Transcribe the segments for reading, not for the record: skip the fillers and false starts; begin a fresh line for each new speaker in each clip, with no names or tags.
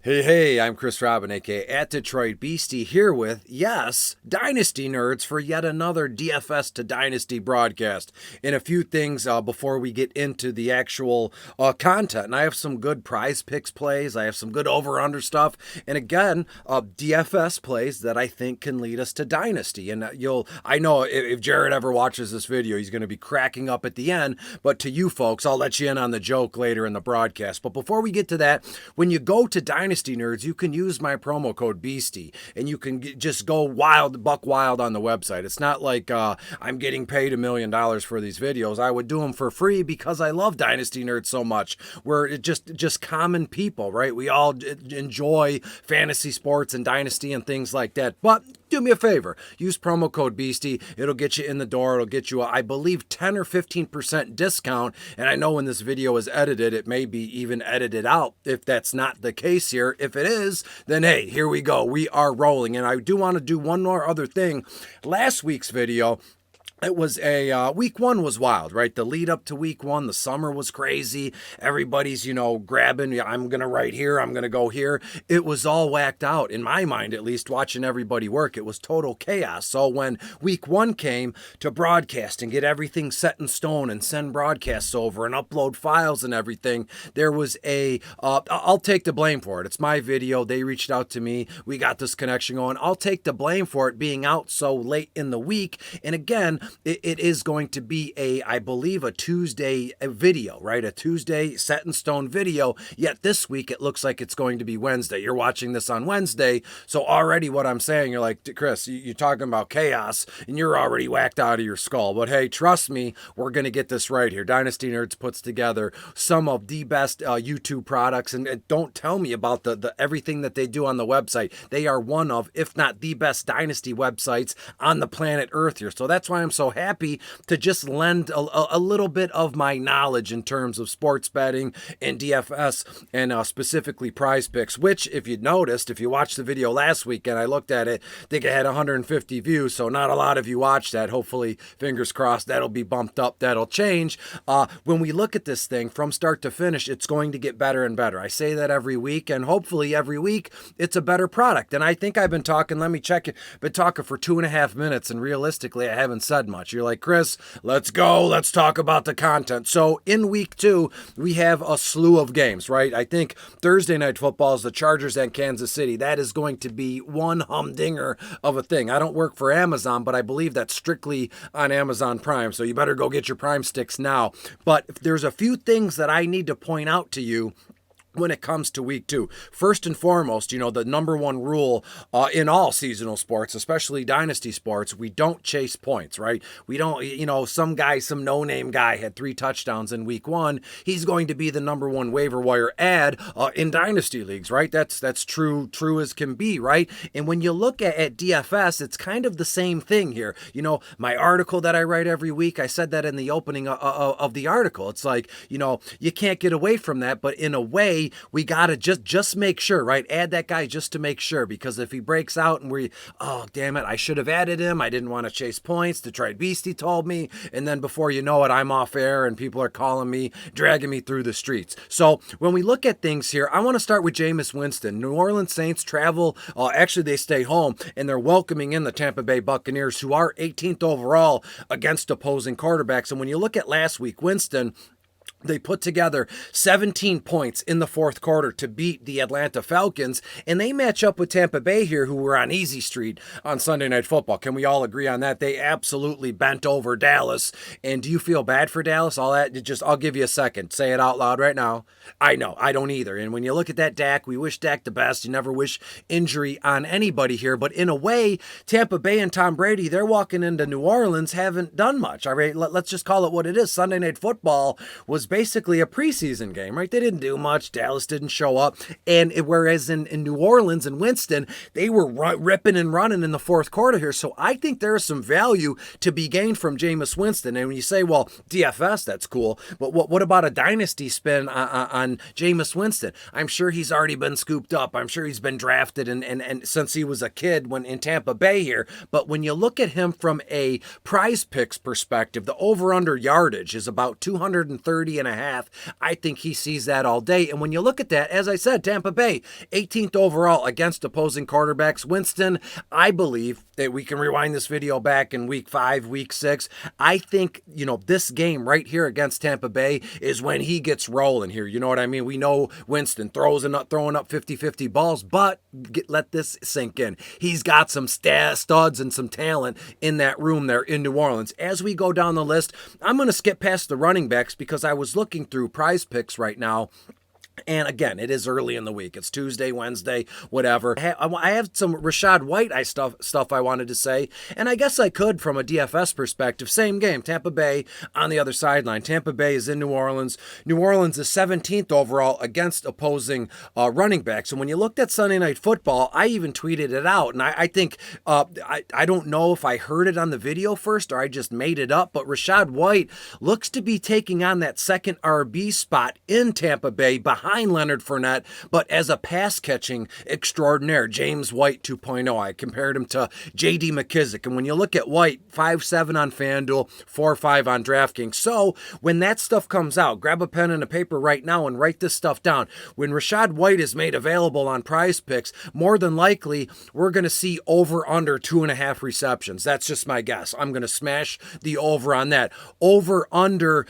Hey, I'm Chris Robin, aka at Detroit Beastie, here with, yes, Dynasty Nerds for yet another DFS to Dynasty broadcast. And a few things before we get into the actual content. And I have some good prize picks plays, I have some good over-under stuff, and again, DFS plays that I think can lead us to Dynasty. And I know if Jared ever watches this video, he's going to be cracking up at the end, but to you folks, I'll let you in on the joke later in the broadcast. But before we get to that, when you go to Dynasty Nerds, you can use my promo code Beastie and you can just go buck wild on the website. It's not like I'm getting paid $1 million for these videos. I would do them for free because I love Dynasty Nerds so much. We're just common people, right? We all enjoy fantasy sports and Dynasty and things like that. But do me a favor, use promo code Beastie. It'll get you in the door. It'll get you, I believe, 10 or 15% discount. And I know when this video is edited, it may be even edited out if that's not the case here. If it is, then hey, here we go. We are rolling. And I do want to do one more other thing. Last week's video, it was week one was wild, right? The lead up to week one, the summer was crazy. Everybody's, grabbing, I'm going to write here, I'm going to go here. It was all whacked out, in my mind at least, watching everybody work. It was total chaos. So when week one came to broadcast and get everything set in stone and send broadcasts over and upload files and everything, there was I'll take the blame for it. It's my video. They reached out to me. We got this connection going. I'll take the blame for it being out so late in the week. And again, it is going to be I believe, a Tuesday video, right? A Tuesday set in stone video. Yet this week, it looks like it's going to be Wednesday. You're watching this on Wednesday. So already what I'm saying, you're like, Chris, you're talking about chaos and you're already whacked out of your skull. But hey, trust me, we're going to get this right here. Dynasty Nerds puts together some of the best YouTube products. And don't tell me about the everything that they do on the website. They are one of, if not the best Dynasty websites on the planet Earth here. So that's why I'm so happy to just lend a little bit of my knowledge in terms of sports betting and DFS and specifically prize picks, which if you noticed, if you watched the video last week and I looked at it, I think it had 150 views. So not a lot of you watched that. Hopefully, fingers crossed, that'll be bumped up. That'll change. When we look at this thing from start to finish, it's going to get better and better. I say that every week, and hopefully every week it's a better product. And I think I've been talking, let me check it, been talking for 2.5 minutes, and realistically, I haven't said much. You're like, Chris, let's go. Let's talk about the content. So in week 2, we have a slew of games, right? I think Thursday night football is the Chargers and Kansas City. That is going to be one humdinger of a thing. I don't work for Amazon, but I believe that's strictly on Amazon Prime. So you better go get your Prime sticks now. But there's a few things that I need to point out to you when it comes to week 2. First and foremost, the number one rule in all seasonal sports, especially dynasty sports, we don't chase points, right? We don't, some no-name guy had 3 touchdowns in week 1. He's going to be the number one waiver wire ad in dynasty leagues, right? That's true as can be, right? And when you look at DFS, it's kind of the same thing here. My article that I write every week, I said that in the opening of the article. It's like, you can't get away from that, but in a way, we got to just make sure, right? Add that guy just to make sure, because if he breaks out and oh, damn it, I should have added him. I didn't want to chase points. Detroit Beastie told me. And then before you know it, I'm off air and people are calling me, dragging me through the streets. So when we look at things here, I want to start with Jameis Winston. New Orleans Saints travel. Actually, they stay home and they're welcoming in the Tampa Bay Buccaneers, who are 18th overall against opposing quarterbacks. And when you look at last week, Winston, they put together 17 points in the fourth quarter to beat the Atlanta Falcons, and they match up with Tampa Bay here, who were on easy street on Sunday Night Football. Can we all agree on that? They absolutely bent over Dallas. And do you feel bad for Dallas? I'll give you a second. Say it out loud right now. I know, I don't either. And when you look at that Dak, we wish Dak the best. You never wish injury on anybody here. But in a way, Tampa Bay and Tom Brady, they're walking into New Orleans, haven't done much. All right, let's just call it what it is. Sunday Night Football was basically a preseason game, right? They didn't do much. Dallas didn't show up. And whereas in New Orleans and Winston, they were ripping and running in the fourth quarter here. So I think there is some value to be gained from Jameis Winston. And when you say, well, DFS, that's cool. But what about a dynasty spin on Jameis Winston? I'm sure he's already been scooped up. I'm sure he's been drafted and since he was a kid when in Tampa Bay here. But when you look at him from a prize picks perspective, the over-under yardage is about 230 50.5. I think he sees that all day. And when you look at that, as I said, Tampa Bay, 18th overall against opposing quarterbacks. Winston, I believe that we can rewind this video back in week 5, week 6. I think, this game right here against Tampa Bay is when he gets rolling here. You know what I mean? We know Winston throwing up 50-50 balls, but let this sink in. He's got some studs and some talent in that room there in New Orleans. As we go down the list, I'm going to skip past the running backs because I was looking through Prize Picks right now. And again, it is early in the week. It's Tuesday, Wednesday, whatever. I have some Rachaad White stuff I wanted to say, and I guess I could from a DFS perspective. Same game, Tampa Bay on the other sideline. Tampa Bay is in New Orleans. New Orleans is 17th overall against opposing running backs. And when you looked at Sunday Night Football, I even tweeted it out, and I think, I don't know if I heard it on the video first or I just made it up, but Rachaad White looks to be taking on that second RB spot in Tampa Bay behind Leonard Fournette, but as a pass-catching extraordinaire, James White 2.0. I compared him to J.D. McKissick. And when you look at White, 5.7 on FanDuel, 4.5 on DraftKings. So when that stuff comes out, grab a pen and a paper right now and write this stuff down. When Rachaad White is made available on Prize Picks, more than likely, we're going to see over-under 2.5 receptions. That's just my guess. I'm going to smash the over on that. Over-under,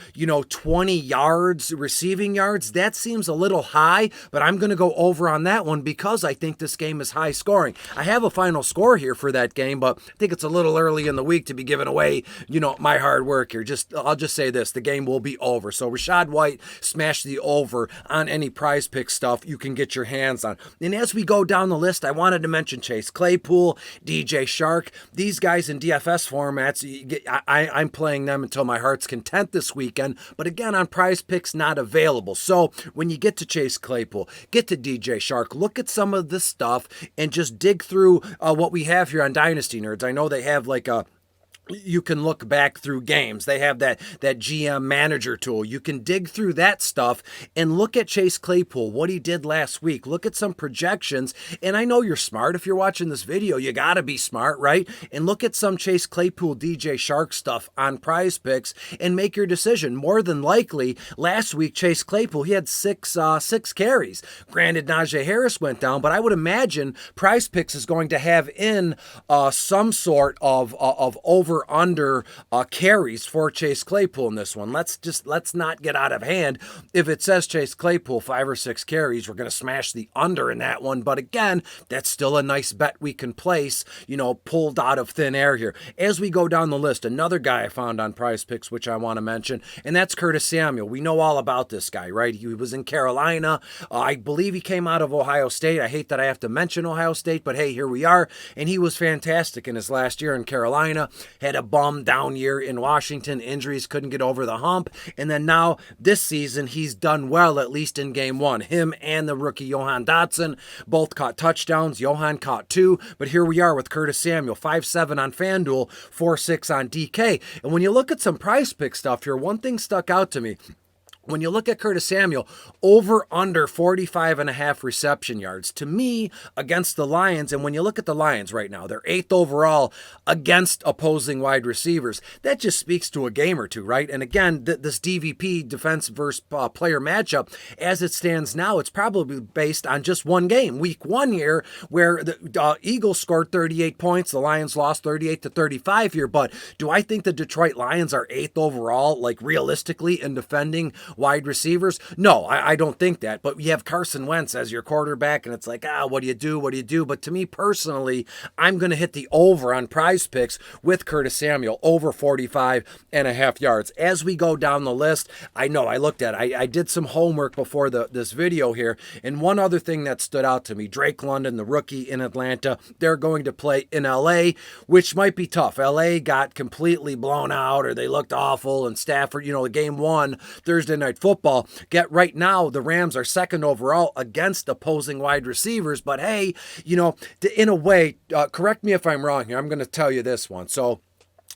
20 yards, receiving yards, that seems a little high, but I'm going to go over on that one because I think this game is high scoring. I have a final score here for that game, but I think it's a little early in the week to be giving away, my hard work here. I'll just say this, the game will be over. So Rachaad White, smash the over on any Prize Pick stuff you can get your hands on. And as we go down the list, I wanted to mention Chase Claypool, DJ Shark. These guys in DFS formats, I'm playing them until my heart's content this weekend, but again, on Prize Picks, not available. So when you get to Chase Claypool, get to DJ Shark, look at some of this stuff and just dig through what we have here on Dynasty Nerds. I know they have you can look back through games. They have that GM manager tool. You can dig through that stuff and look at Chase Claypool, what he did last week. Look at some projections. And I know you're smart. If you're watching this video, you got to be smart, right? And look at some Chase Claypool, DJ Shark stuff on Prize Picks and make your decision. More than likely, last week, Chase Claypool, he had six carries. Granted, Najee Harris went down, but I would imagine Prize Picks is going to have in some sort of over-under carries for Chase Claypool in this one. Let's not get out of hand. If it says Chase Claypool 5 or 6 carries, we're going to smash the under in that one. But again, that's still a nice bet we can place, pulled out of thin air here. As we go down the list, another guy I found on Prize Picks, which I want to mention, and that's Curtis Samuel. We know all about this guy, right? He was in Carolina. I believe he came out of Ohio State. I hate that I have to mention Ohio State, but hey, here we are. And he was fantastic in his last year in Carolina. Had a bum down year in Washington. Injuries, couldn't get over the hump. And then now this season, he's done well, at least in game 1. Him and the rookie Johan Dotson both caught touchdowns. Johan caught 2. But here we are with Curtis Samuel, 5.7 on FanDuel, 4.6 on DK. And when you look at some Prize Pick stuff here, one thing stuck out to me. When you look at Curtis Samuel, over under 45.5 reception yards. To me, against the Lions, and when you look at the Lions right now, they're 8th overall against opposing wide receivers. That just speaks to a game or two, right? And again, this DVP, defense versus player matchup, as it stands now, it's probably based on just one game. Week 1 here, where the Eagles scored 38 points, the Lions lost 38-35 here. But do I think the Detroit Lions are 8th overall, realistically, in defending wide receivers? No, I don't think that. But you have Carson Wentz as your quarterback, and it's what do you do? But to me personally, I'm going to hit the over on Prize Picks with Curtis Samuel, over 45.5 yards. As we go down the list, I know I looked at it. I did some homework before this video here, and one other thing that stood out to me, Drake London, the rookie in Atlanta, they're going to play in LA, which might be tough. LA got completely blown out, or they looked awful, and Stafford, the game 1, Thursday Night Football. Get right now, the Rams are 2nd overall against opposing wide receivers. But hey, in a way, correct me if I'm wrong here. I'm going to tell you this one. So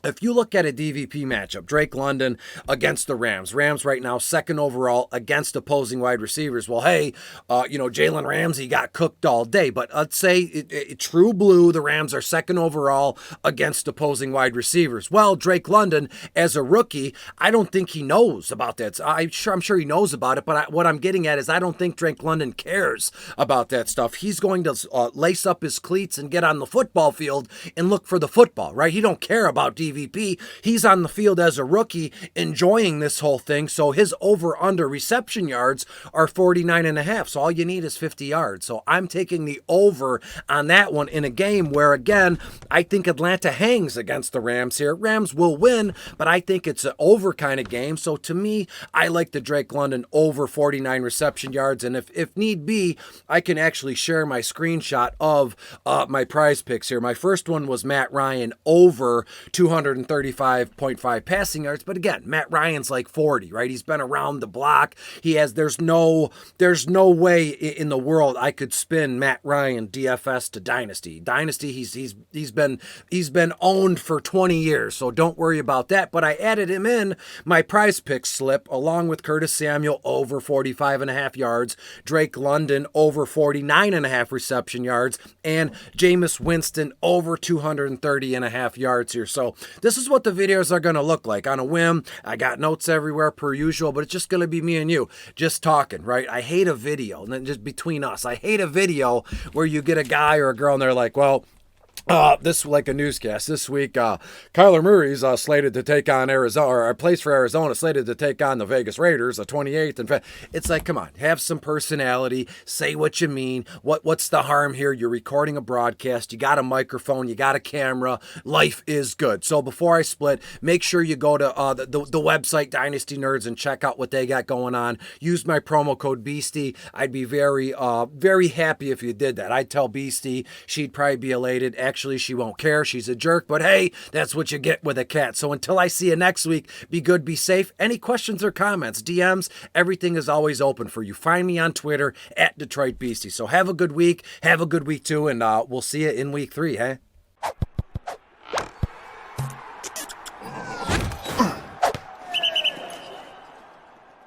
if you look at a DVP matchup, Drake London against the Rams. Rams right now second overall against opposing wide receivers. Well, hey, Jalen Ramsey got cooked all day, but let's say true blue, the Rams are second overall against opposing wide receivers. Well, Drake London, as a rookie, I don't think he knows about that. I'm sure he knows about it, but what I'm getting at is I don't think Drake London cares about that stuff. He's going to lace up his cleats and get on the football field and look for the football, right? He don't care about DVP. He's on the field as a rookie enjoying this whole thing. So his over-under reception yards are 49.5. So all you need is 50 yards. So I'm taking the over on that one in a game where, again, I think Atlanta hangs against the Rams here. Rams will win, but I think it's an over kind of game. So to me, I like the Drake London over 49 reception yards. And if need be, I can actually share my screenshot of my prize picks here. My first one was Matt Ryan over 235.5 passing yards. But again, Matt Ryan's like 40, right? He's been around the block. There's no way in the world I could spin Matt Ryan DFS to Dynasty. Dynasty, he's been owned for 20 years, so don't worry about that. But I added him in my prize pick slip along with Curtis Samuel over 45.5 yards, Drake London over 49.5 reception yards, and Jameis Winston over 230.5 yards here. So this is what the videos are going to look like. On a whim, I got notes everywhere per usual, but it's just going to be me and you just talking, right? I hate a video, and then just between us, I hate a video where you get a guy or a girl and they're like, well, this like a newscast this week. Kyler Murray's slated to take on Arizona, or plays for Arizona, slated to take on the Vegas Raiders, the 28th. In fact, it's like, come on, have some personality, say what you mean. What's the harm here? You're recording a broadcast, you got a microphone, you got a camera. Life is good. So before I split, make sure you go to the website Dynasty Nerds and check out what they got going on. Use my promo code Beastie. I'd be very happy if you did that. I'd tell Beastie, she'd probably be elated. Actually, she won't care. She's a jerk, but hey, that's what you get with a cat. So until I see you next week, be good, be safe. Any questions or comments, DMs, everything is always open for you. Find me on Twitter at Detroit Beastie. So have a good week. Have a good week too, and we'll see you in week 3, hey?